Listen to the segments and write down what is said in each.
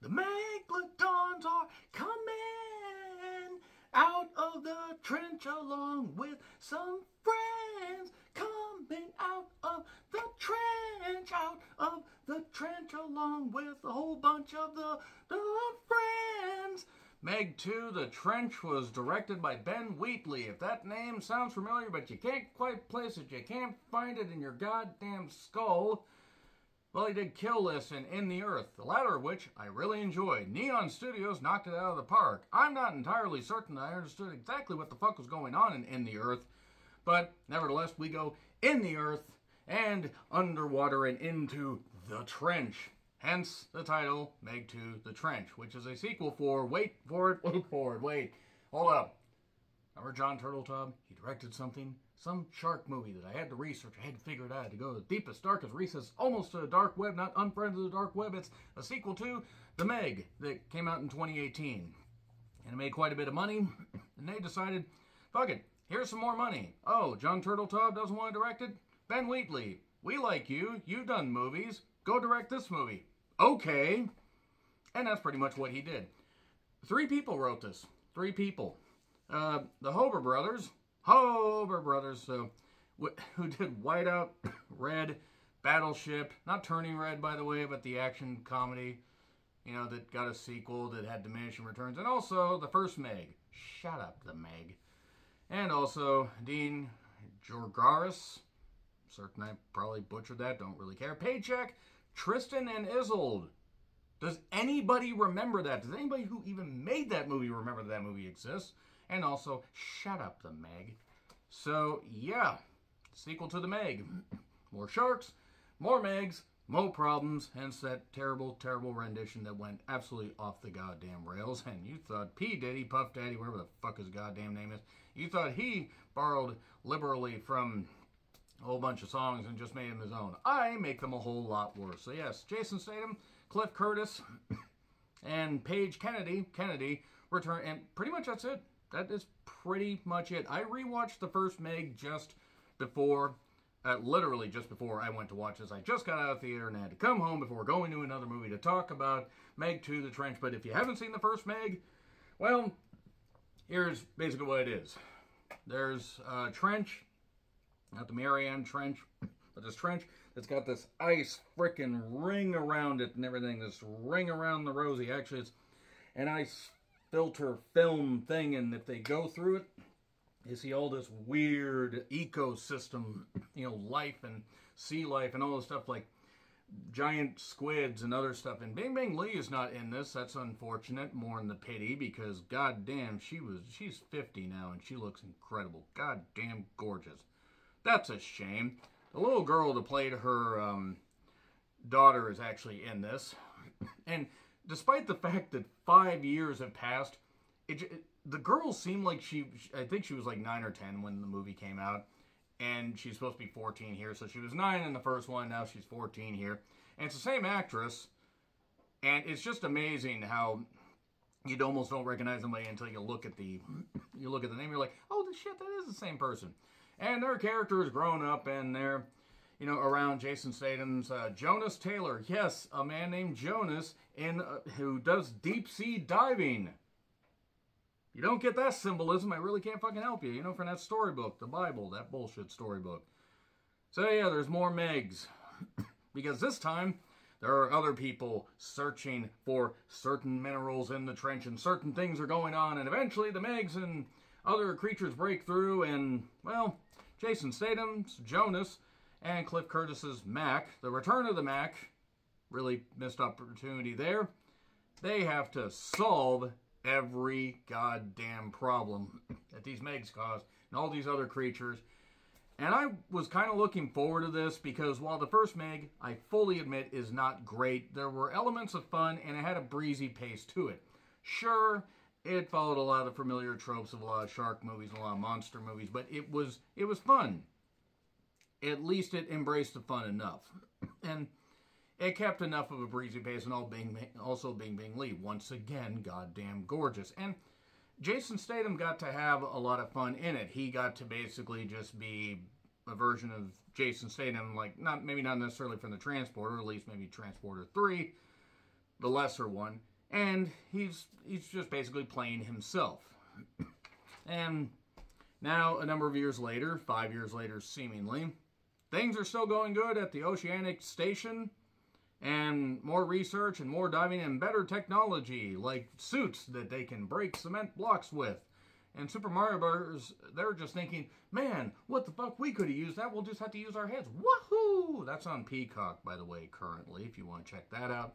The Megalodons are coming out of the trench along with some friends. Coming out of the trench along with a whole bunch of the friends. Meg 2, The Trench, was directed by Ben Wheatley. If that name sounds familiar, but you can't quite place it, you can't find it in your goddamn skull. Well, he did Kill List and In the Earth, the latter of which I really enjoyed. Neon Studios knocked it out of the park. I'm not entirely certain I understood exactly what the fuck was going on in the Earth, but nevertheless, we go in the Earth and underwater and into the trench. Hence the title, Meg 2, The Trench, which is a sequel for, wait for it, hold up. Remember John Turtletub? He directed some shark movie that I had to research, I had to figure it out. I had to go to the deepest, darkest recess, almost to the dark web, not unfriended to the dark web. It's a sequel to The Meg that came out in 2018. And it made quite a bit of money, and they decided, fuck it, here's some more money. Oh, John Turtletub doesn't want to direct it? Ben Wheatley, we like you, you've done movies, go direct this movie. Okay. And that's pretty much what he did. 3 people wrote this. 3 people. The Hober brothers, who did Whiteout, Red, Battleship, not Turning Red, by the way, but the action comedy, that got a sequel that had diminishing returns, and also the first Meg. Shut up, the Meg. And also Dean Jorgaris, certain I probably butchered that, don't really care. Paycheck, Tristan and Isolde. Does anybody remember that? Does anybody who even made that movie remember that movie exists? And also, shut up, the Meg. So, yeah, sequel to the Meg. More sharks, more Megs, more problems, hence that terrible, terrible rendition that went absolutely off the goddamn rails. And you thought P. Diddy, Puff Daddy, whatever the fuck his goddamn name is, you thought he borrowed liberally from a whole bunch of songs and just made them his own. I make them a whole lot worse. So yes, Jason Statham, Cliff Curtis, and Paige Kennedy return, and pretty much that's it. That is pretty much it. I rewatched the first Meg just before, literally just before I went to watch this. I just got out of theater and I had to come home before going to another movie to talk about Meg 2, The Trench. But if you haven't seen the first Meg, well, here's basically what it is. There's a trench, not the Marianne Trench, but this trench that's got this ice frickin' ring around it and everything. This ring around the rosy. Actually, it's an ice filter film thing, and if they go through it, you see all this weird ecosystem, life and sea life and all this stuff like giant squids and other stuff. And Bing Bang Lee is not in this. That's unfortunate. More in the pity, because goddamn, she's 50 now and she looks incredible. Goddamn gorgeous. That's a shame. The little girl that played her daughter is actually in this. And despite the fact that 5 years have passed, the girl seemed like I think she was like 9 or 10 when the movie came out. And she's supposed to be 14 here. So she was 9 in the first one, now she's 14 here. And it's the same actress. And it's just amazing how you almost don't recognize somebody until you look at the name. You're like, oh, shit, that is the same person. And their character is grown up, and they're, around Jason Statham's Jonas Taylor. Yes, a man named Jonas who does deep sea diving. You don't get that symbolism, I really can't fucking help you. From that storybook, the Bible, that bullshit storybook. So yeah, there's more Megs. Because this time, there are other people searching for certain minerals in the trench, and certain things are going on, and eventually the Megs and other creatures break through, and, well, Jason Statham's Jonas and Cliff Curtis's Mac, the return of the Mac, really missed opportunity there. They have to solve every goddamn problem that these Megs cause and all these other creatures. And I was kind of looking forward to this because while the first Meg, I fully admit, is not great, there were elements of fun and it had a breezy pace to it. Sure, it followed a lot of familiar tropes of a lot of shark movies and a lot of monster movies, but it was fun. At least it embraced the fun enough. And it kept enough of a breezy pace, and also Bing Bing Lee, once again, goddamn gorgeous. And Jason Statham got to have a lot of fun in it. He got to basically just be a version of Jason Statham, like, maybe not necessarily from the Transporter, at least maybe Transporter 3, the lesser one. And he's just basically playing himself. And now, a number of years later, 5 years later seemingly, things are still going good at the Oceanic Station, and more research and more diving and better technology, like suits that they can break cement blocks with. And Super Mario Bros., they're just thinking, man, what the fuck, we could have used that, we'll just have to use our heads. Woohoo! That's on Peacock, by the way, currently, if you want to check that out.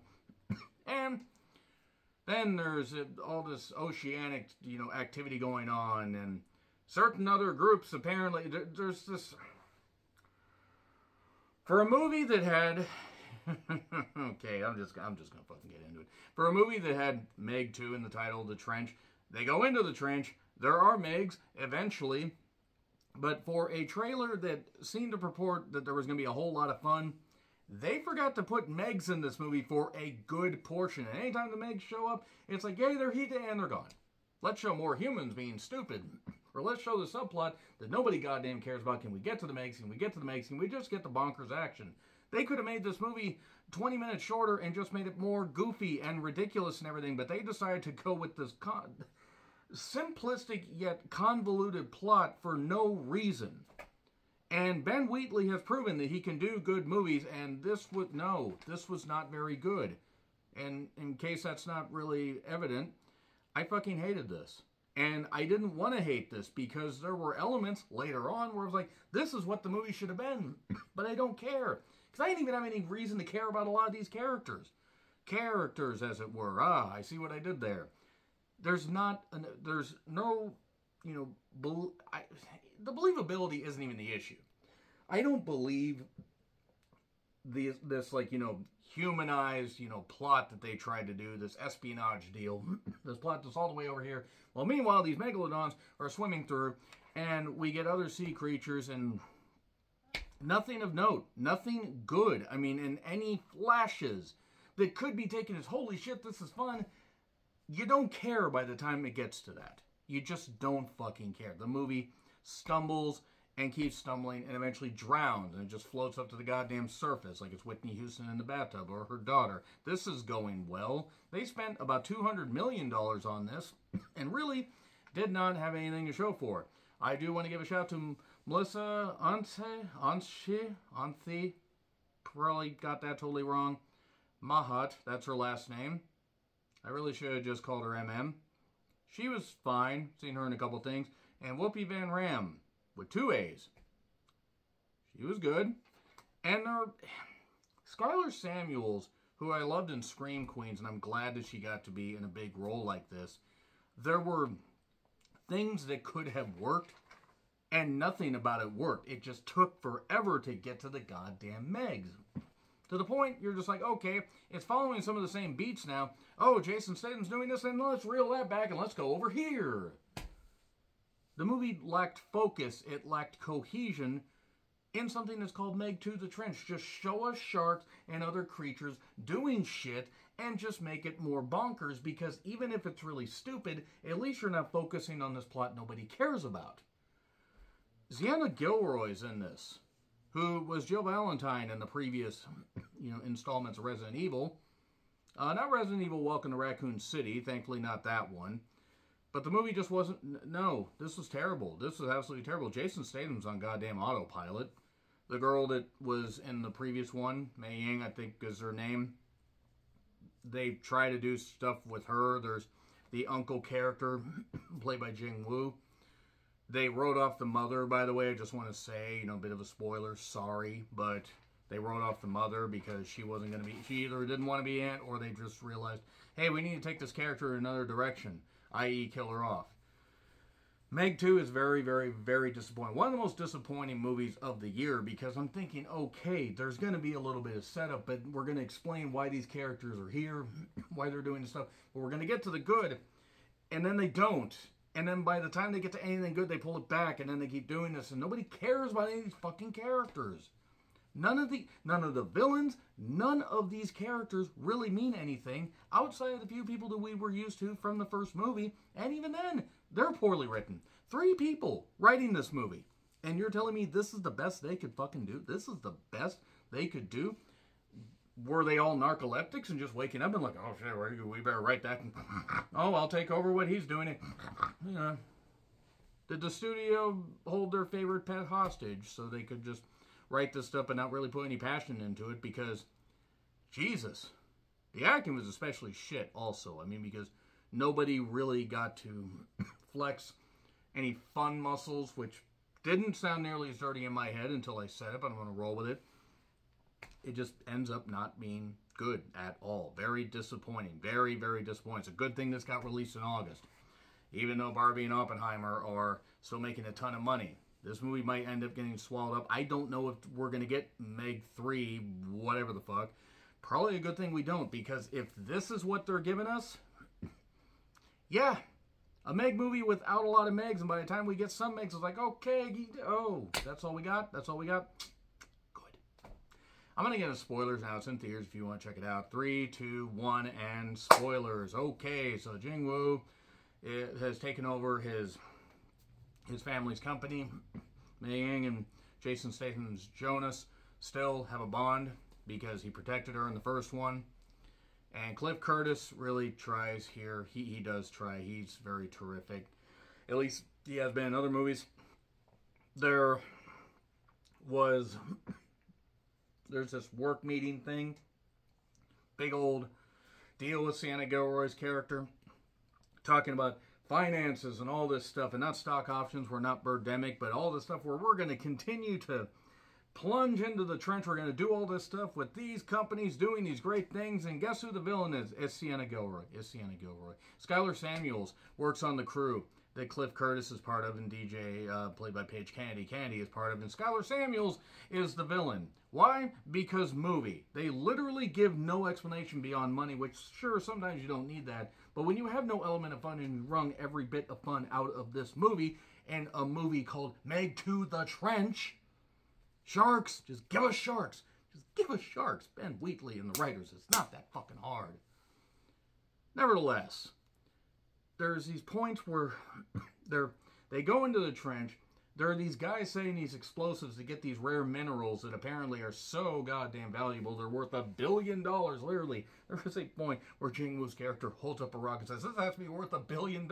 And then there's all this oceanic, activity going on, and certain other groups, apparently, there's this... For a movie that had... okay, I'm just gonna fucking get into it. For a movie that had Meg 2 in the title, The Trench, they go into the trench, there are Megs, eventually, but for a trailer that seemed to purport that there was gonna be a whole lot of fun, they forgot to put Megs in this movie for a good portion. And anytime the Megs show up, it's like, yay, they're here and they're gone. Let's show more humans being stupid. Or let's show the subplot that nobody goddamn cares about. Can we get to the Megs? Can we get to the Megs? Can we just get the bonkers action? They could have made this movie 20 minutes shorter and just made it more goofy and ridiculous and everything, but they decided to go with this simplistic yet convoluted plot for no reason. And Ben Wheatley has proven that he can do good movies, and this was not very good. And in case that's not really evident, I fucking hated this. And I didn't want to hate this because there were elements later on where I was like, this is what the movie should have been, but I don't care. Because I didn't even have any reason to care about a lot of these characters. Characters, as it were. Ah, I see what I did there. There's no, the believability isn't even the issue. I don't believe this humanized, plot that they tried to do, this espionage deal, this plot that's all the way over here. Well, meanwhile, these megalodons are swimming through, and we get other sea creatures, and nothing of note, nothing good. I mean, in any flashes that could be taken as, holy shit, this is fun, you don't care by the time it gets to that. You just don't fucking care. The movie stumbles and keeps stumbling and eventually drowns, and it just floats up to the goddamn surface like it's Whitney Houston in the bathtub or her daughter. This is going well. They spent about $200 million on this and really did not have anything to show for it. I do want to give a shout out to Melissa Anthi, probably got that totally wrong. Mahat, that's her last name. I really should have just called her MM. She was fine, seen her in a couple things. And Whoopi Van Ram, with 2 A's. She was good. And Skylar Samuels, who I loved in Scream Queens, and I'm glad that she got to be in a big role like this. There were things that could have worked, and nothing about it worked. It just took forever to get to the goddamn Megs. To the point, you're just like, okay, it's following some of the same beats now. Oh, Jason Statham's doing this, and let's reel that back, and let's go over here. The movie lacked focus, it lacked cohesion in something that's called Meg 2 the Trench. Just show us sharks and other creatures doing shit and just make it more bonkers, because even if it's really stupid, at least you're not focusing on this plot nobody cares about. Sienna Gilroy's in this, who was Jill Valentine in the previous, installments of Resident Evil. Not Resident Evil Welcome to Raccoon City, thankfully not that one. But the movie just wasn't, no, this was terrible. This was absolutely terrible. Jason Statham's on goddamn autopilot. The girl that was in the previous one, Mei Ying, I think is her name. They try to do stuff with her. There's the uncle character, played by Jing Wu. They wrote off the mother, by the way. I just want to say, a bit of a spoiler, sorry. But they wrote off the mother because she wasn't going to be, she either didn't want to be in it, or they just realized, hey, we need to take this character in another direction. I.e. kill her off. Meg 2 is very, very, very disappointing. One of the most disappointing movies of the year, because I'm thinking, okay, there's going to be a little bit of setup, but we're going to explain why these characters are here, why they're doing this stuff, but we're going to get to the good, and then they don't. And then by the time they get to anything good, they pull it back, and then they keep doing this, and nobody cares about any of these fucking characters. None of the villains, none of these characters really mean anything outside of the few people that we were used to from the first movie. And even then, they're poorly written. 3 people writing this movie. And you're telling me this is the best they could fucking do? This is the best they could do? were they all narcoleptics and just waking up and like, oh shit, we better write that. And, oh, I'll take over what he's doing. You know, did the studio hold their favorite pet hostage so they could just write this stuff and not really put any passion into it? Because, Jesus, the acting was especially shit also. I mean, because nobody really got to flex any fun muscles, which didn't sound nearly as dirty in my head until I said it, but I'm going to roll with it. It just ends up not being good at all. Very disappointing. Very, very disappointing. It's a good thing this got released in August. Even though Barbie and Oppenheimer are still making a ton of money. This movie might end up getting swallowed up. I don't know if we're going to get Meg 3, whatever the fuck. Probably a good thing we don't, because if this is what they're giving us, yeah, a Meg movie without a lot of Megs, and by the time we get some Megs, it's like, okay, oh, that's all we got? That's all we got? Good. I'm going to get into spoilers now. It's in theaters if you want to check it out. 3, 2, 1, and spoilers. Okay, so Jing-Woo has taken over his family's company. Mei Ying and Jason Statham's Jonas still have a bond because he protected her in the first one. And Cliff Curtis really tries here. He does try. He's very terrific. At least he has been in other movies. There's this work meeting thing. Big old deal with Sienna Gilroy's character. Talking about finances and all this stuff. And not stock options. We're not Birdemic. But all this stuff where we're going to continue to plunge into the trench. We're going to do all this stuff with these companies doing these great things. And guess who the villain is? It's Sienna Gilroy. Skylar Samuels works on the crew that Cliff Curtis is part of, and DJ, played by Paige Candy, is part of. And Skylar Samuels is the villain. Why? Because movie. They literally give no explanation beyond money, which, sure, sometimes you don't need that. But when you have no element of fun and you wrung every bit of fun out of this movie, and a movie called Meg to the Trench, sharks, just give us sharks. Just give us sharks. Ben Wheatley and the writers, it's not that fucking hard. Nevertheless, there's these points where they go into the trench. There are these guys saying these explosives to get these rare minerals that apparently are so goddamn valuable. They're worth $1 billion, literally. There is a point where Jing-Woo's character holds up a rock and says, this has to be worth $1 billion.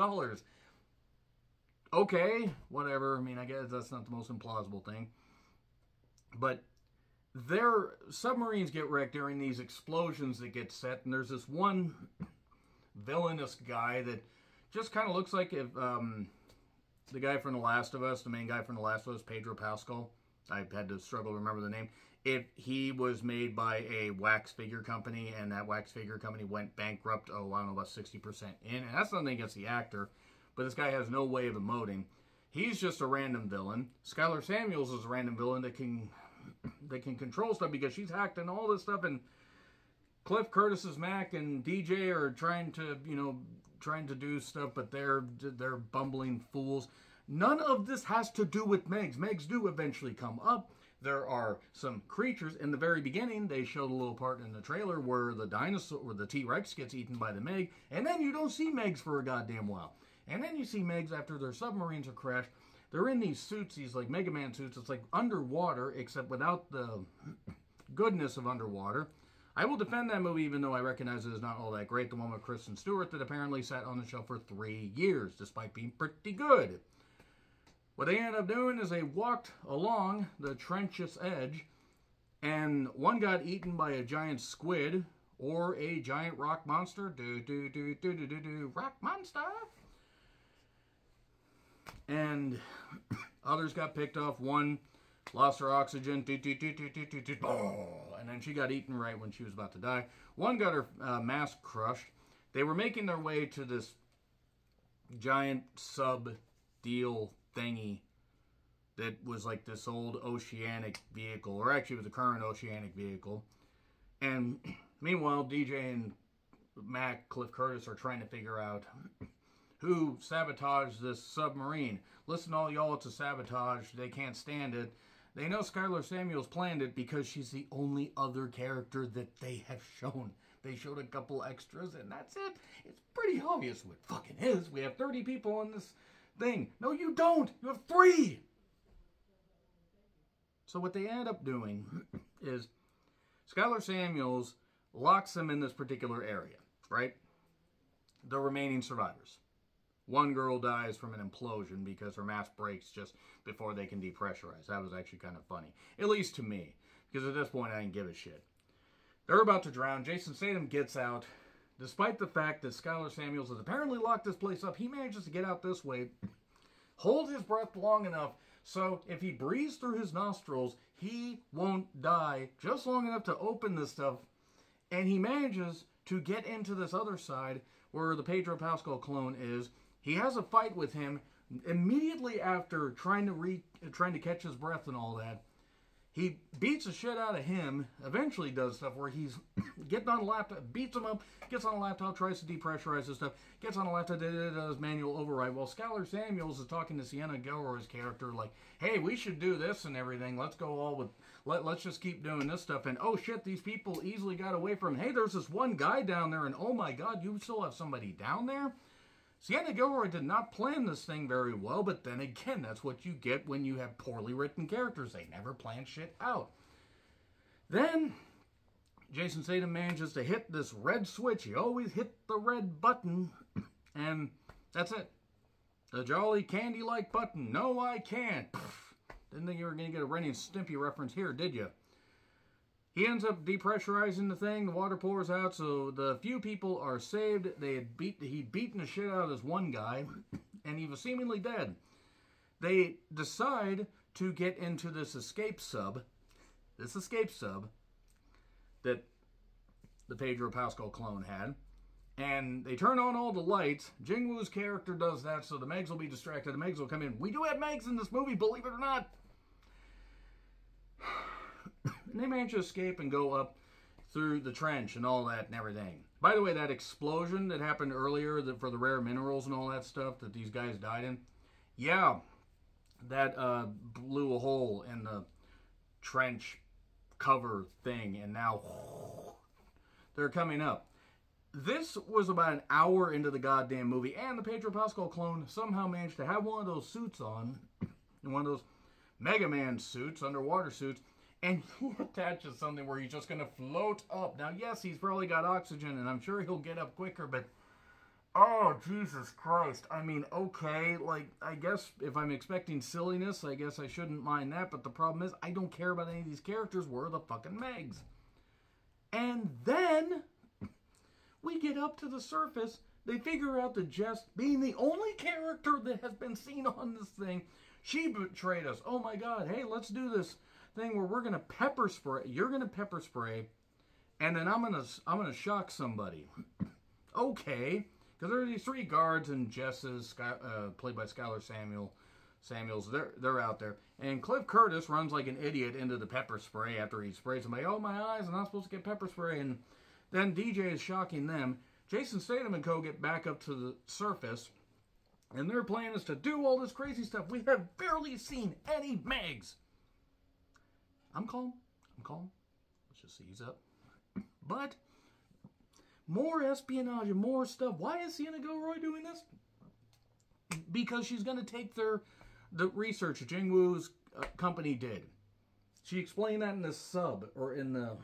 Okay, whatever. I mean, I guess that's not the most implausible thing. But their submarines get wrecked during these explosions that get set. And there's this one villainous guy that just kind of looks like if the guy from The Last of Us, the main guy from The Last of Us, Pedro Pascal, I had to struggle to remember the name, if he was made by a wax figure company and that wax figure company went bankrupt, I don't know, about 60% in. And that's nothing against the actor, but this guy has no way of emoting. He's just a random villain. Skylar Samuels is a random villain that can control stuff because she's hacked and all this stuff. And Cliff Curtis's Mac and DJ are trying to do stuff, but they're bumbling fools. None of this has to do with Megs. Megs do eventually come up. There are some creatures. In the very beginning, they showed a little part in the trailer where the dinosaur, or the T-Rex gets eaten by the Meg, and then you don't see Megs for a goddamn while. And then you see Megs after their submarines are crashed. They're in these suits, these like Mega Man suits. It's like underwater, except without the goodness of underwater. I will defend that movie, even though I recognize it is not all that great. The one with Kristen Stewart that apparently sat on the shelf for 3 years, despite being pretty good. What they ended up doing is they walked along the trench's edge, and one got eaten by a giant squid or a giant rock monster. Rock monster. And others got picked off. One lost her oxygen. And then she got eaten right when she was about to die. One got her mask crushed. They were making their way to this giant sub-deal thingy that was like this old oceanic vehicle. Or actually it was a current oceanic vehicle. And meanwhile, DJ and Mac, Cliff Curtis, are trying to figure out who sabotaged this submarine. Listen, all y'all, it's a sabotage. They can't stand it. They know Skylar Samuels planned it because she's the only other character that they have shown. They showed a couple extras, and that's it. It's pretty obvious what it fucking is. We have 30 people in this thing. No, you don't. You have 3. So what they end up doing is Skylar Samuels locks them in this particular area, right? The remaining survivors. One girl dies from an implosion because her mask breaks just before they can depressurize. That was actually kind of funny. At least to me. Because at this point, I didn't give a shit. They're about to drown. Jason Statham gets out. Despite the fact that Skylar Samuels has apparently locked this place up, he manages to get out this way, hold his breath long enough, so if he breathes through his nostrils, he won't die just long enough to open this stuff. And he manages to get into this other side where the Pedro Pascal clone is. He has a fight with him immediately after trying to catch his breath and all that. He beats the shit out of him, eventually does stuff where he's getting on a laptop, beats him up, gets on a laptop, tries to depressurize his stuff, gets on a laptop, does manual override, while Skylar Samuels is talking to Sienna Gilroy's character like, hey, we should do this and everything, let's go all with, let's just keep doing this stuff, and oh shit, these people easily got away from, hey, there's this one guy down there, and oh my god, you still have somebody down there? Sienna Gilroy did not plan this thing very well, but then again, that's what you get when you have poorly written characters. They never plan shit out. Then, Jason Statham manages to hit this red switch. He always hit the red button, and that's it. The jolly candy-like button. No, I can't. Didn't think you were going to get a Ren and Stimpy reference here, did you? He ends up depressurizing the thing, the water pours out, so the few people are saved. He'd beaten the shit out of this one guy, and he was seemingly dead. They decide to get into this escape sub that the Pedro Pascal clone had, and they turn on all the lights. Jingwoo's character does that, so the Megs will be distracted. The Megs will come in. We do have Megs in this movie, believe it or not. And they manage to escape and go up through the trench and all that and everything. By the way, that explosion that happened earlier for the rare minerals and all that stuff that these guys died in, yeah, that blew a hole in the trench cover thing, and now they're coming up. This was about an hour into the goddamn movie, and the Pedro Pascal clone somehow managed to have one of those suits on, one of those Mega Man suits, underwater suits, and he attaches something where he's just going to float up. Now, yes, he's probably got oxygen, and I'm sure he'll get up quicker, but oh, Jesus Christ. I mean, okay, like, I guess if I'm expecting silliness, I guess I shouldn't mind that, but the problem is, I don't care about any of these characters. We're the fucking Megs. And then, we get up to the surface. They figure out that Jess, being the only character that has been seen on this thing, she betrayed us. Oh my god, hey, let's do this thing where we're gonna pepper spray. You're gonna pepper spray, and then I'm gonna shock somebody. Okay, because there are these three guards, and Jess is played by Skylar Samuels. They're out there, and Cliff Curtis runs like an idiot into the pepper spray after he sprays somebody. Oh, my eyes! I'm not supposed to get pepper spray, and then DJ is shocking them. Jason Statham and co get back up to the surface, and their plan is to do all this crazy stuff. We have barely seen any Megs. I'm calm. Let's just ease up. But more espionage and more stuff. Why is Sienna Gilroy doing this? Because she's going to take the research Jingwoo's company did. She explained that in the sub, or in the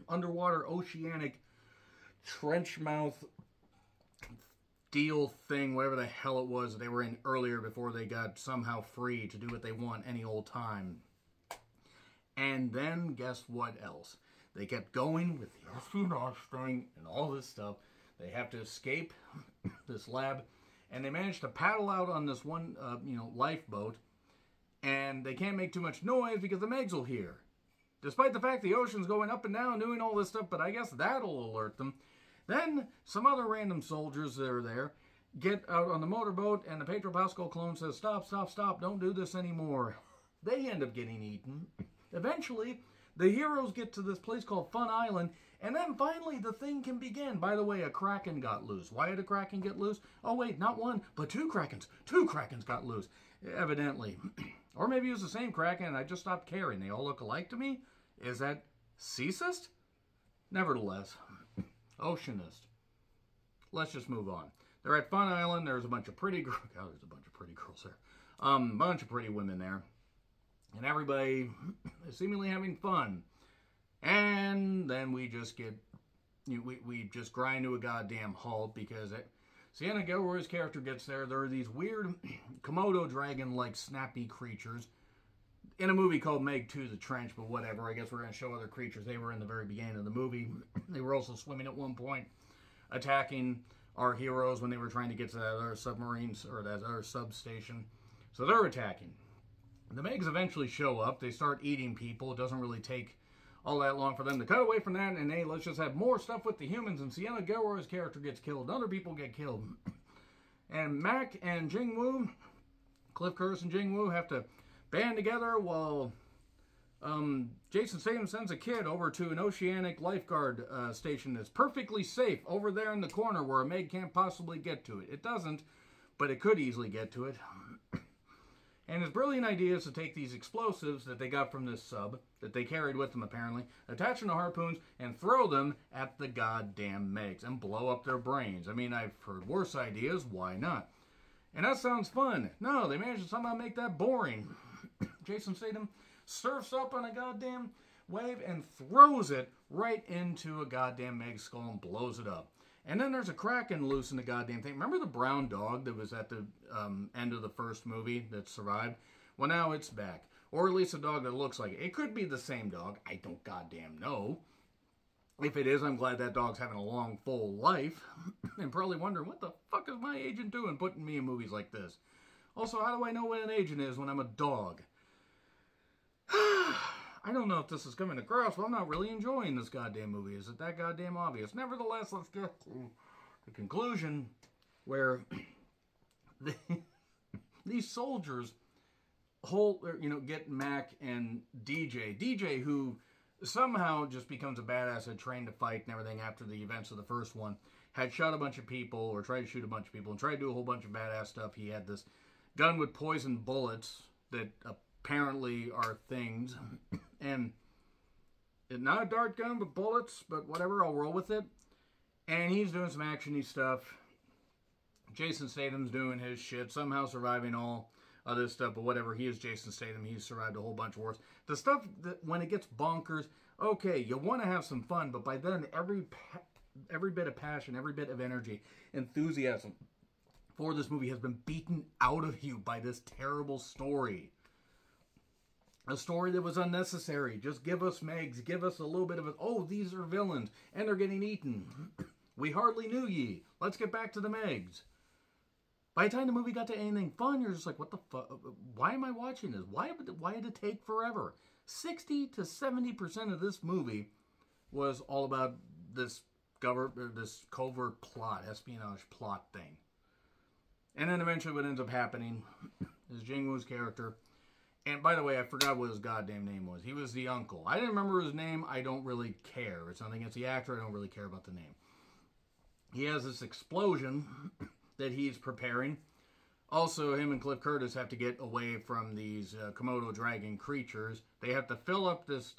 underwater oceanic trench mouth deal thing, whatever the hell it was they were in earlier before they got somehow free to do what they want any old time. And then, guess what else? They kept going with the espionage thing and all this stuff. They have to escape this lab, and they managed to paddle out on this one, lifeboat, and they can't make too much noise because the Megs will hear. Despite the fact the ocean's going up and down doing all this stuff, but I guess that'll alert them. Then, some other random soldiers that are there get out on the motorboat, and the Pedro Pascal clone says, stop, don't do this anymore. They end up getting eaten. Eventually, the heroes get to this place called Fun Island, and then finally the thing can begin. By the way, a Kraken got loose. Why did a Kraken get loose? Oh wait, not one, but two Krakens. Two Krakens got loose, evidently. Or maybe it was the same Kraken and I just stopped caring. They all look alike to me? Is that sexist? Nevertheless, oceanist. Let's just move on. They're at Fun Island. There's a bunch of pretty girls. God, there's a bunch of pretty girls there. Bunch of pretty women there. And everybody is seemingly having fun. And then we just get, we just grind to a goddamn halt because Sienna Gilroy's character gets there. There are these weird Komodo dragon-like snappy creatures in a movie called Meg 2, the Trench, but whatever. I guess we're going to show other creatures. They were in the very beginning of the movie. They were also swimming at one point, attacking our heroes when they were trying to get to that other submarines or that other substation. So they're attacking. The Megs eventually show up. They start eating people. It doesn't really take all that long for them to cut away from that, and hey, let's just have more stuff with the humans, and Sienna Gilroy's character gets killed, and other people get killed. And Mac and Jing-Woo, Cliff Curtis and Jing-Woo, have to band together while Jason Statham sends a kid over to an oceanic lifeguard station that's perfectly safe over there in the corner where a Meg can't possibly get to it. It doesn't, but it could easily get to it. And his brilliant idea is to take these explosives that they got from this sub, that they carried with them apparently, attach them to harpoons, and throw them at the goddamn Megs and blow up their brains. I mean, I've heard worse ideas, why not? And that sounds fun. No, they managed to somehow make that boring. Jason Statham surfs up on a goddamn wave and throws it right into a goddamn Meg skull and blows it up. And then there's a kraken loose in the goddamn thing. Remember the brown dog that was at the end of the first movie that survived? Well, now it's back. Or at least a dog that looks like it. It could be the same dog. I don't goddamn know. If it is, I'm glad that dog's having a long, full life. And probably wondering, what the fuck is my agent doing putting me in movies like this? Also, how do I know what an agent is when I'm a dog? I don't know if this is coming across, but I'm not really enjoying this goddamn movie. Is it that goddamn obvious? Nevertheless, let's get to the conclusion where these soldiers get Mac and DJ. DJ, who somehow just becomes a badass, had trained to fight and everything after the events of the first one, had shot a bunch of people, or tried to shoot a bunch of people, and tried to do a whole bunch of badass stuff. He had this gun with poison bullets that apparently are things, and it's not a dart gun but bullets, but whatever, I'll roll with it. And he's doing some actiony stuff. Jason Statham's doing his shit, somehow surviving all of this stuff, but whatever, he is Jason Statham. He's survived a whole bunch of wars. The stuff that when it gets bonkers, okay, you want to have some fun, but by then every bit of passion, every bit of energy, enthusiasm for this movie has been beaten out of you by this terrible story. A story that was unnecessary. Just give us Megs. Give us a little bit of it. Oh, these are villains. And they're getting eaten. We hardly knew ye. Let's get back to the Megs. By the time the movie got to anything fun, you're just like, what the fuck? Why am I watching this? Why did it take forever? 60 to 70% of this movie was all about this covert plot, espionage plot thing. And then eventually what ends up happening is Jing-Woo's character. And by the way, I forgot what his goddamn name was. He was the uncle. I didn't remember his name. I don't really care. It's nothing against the actor. I don't really care about the name. He has this explosion that he's preparing. Also, him and Cliff Curtis have to get away from these Komodo dragon creatures. They have to fill up this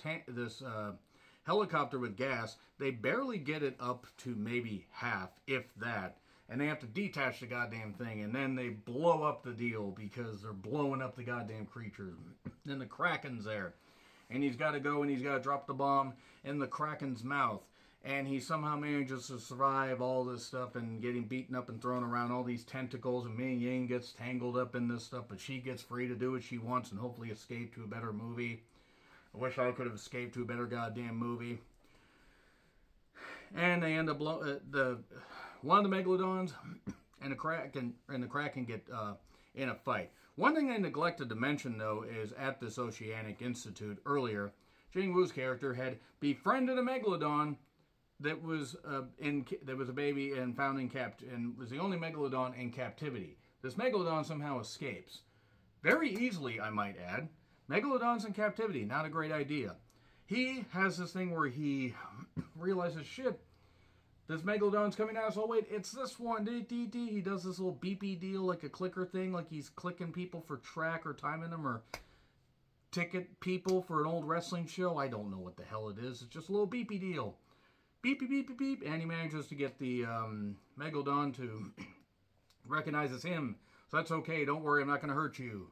helicopter with gas. They barely get it up to maybe half, if that. And they have to detach the goddamn thing, and then they blow up the deal because they're blowing up the goddamn creatures. Then the Kraken's there. And he's got to go and he's got to drop the bomb in the Kraken's mouth. And he somehow manages to survive all this stuff and getting beaten up and thrown around all these tentacles. And Ming Yang gets tangled up in this stuff, but she gets free to do what she wants and hopefully escape to a better movie. I wish I could have escaped to a better goddamn movie. And they end up one of the Megalodons and the Kraken get in a fight. One thing I neglected to mention, though, is at this Oceanic Institute earlier, Jing-Woo's character had befriended a Megalodon that was a baby and found in and was the only Megalodon in captivity. This Megalodon somehow escapes. Very easily, I might add. Megalodons in captivity, not a great idea. He has this thing where he realizes, shit, this Megalodon's coming out, so wait, it's this one. He does this little beepy deal, like a clicker thing, like he's clicking people for track or timing them, or ticket people for an old wrestling show. I don't know what the hell it is. It's just a little beepy deal. Beep, beep, beep, beep, beep. And he manages to get the Megalodon to recognize it's him. So that's okay. Don't worry, I'm not going to hurt you.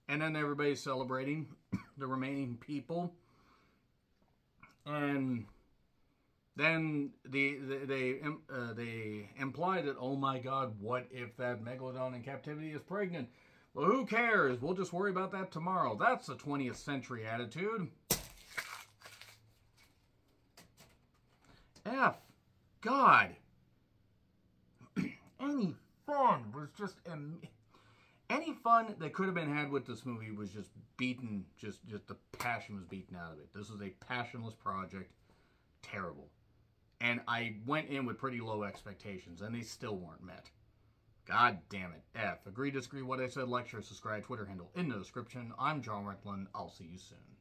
And then everybody's celebrating, the remaining people. And then they imply that, oh my god, what if that megalodon in captivity is pregnant? Well, who cares? We'll just worry about that tomorrow. That's the 20th century attitude. F. God. Any fun was just... Any fun that could have been had with this movie was just beaten, just the passion was beaten out of it. This was a passionless project. Terrible. And I went in with pretty low expectations, and they still weren't met. God damn it. F. Agree, disagree, what I said, lecture, subscribe, Twitter handle in the description. I'm John Recklin. I'll see you soon.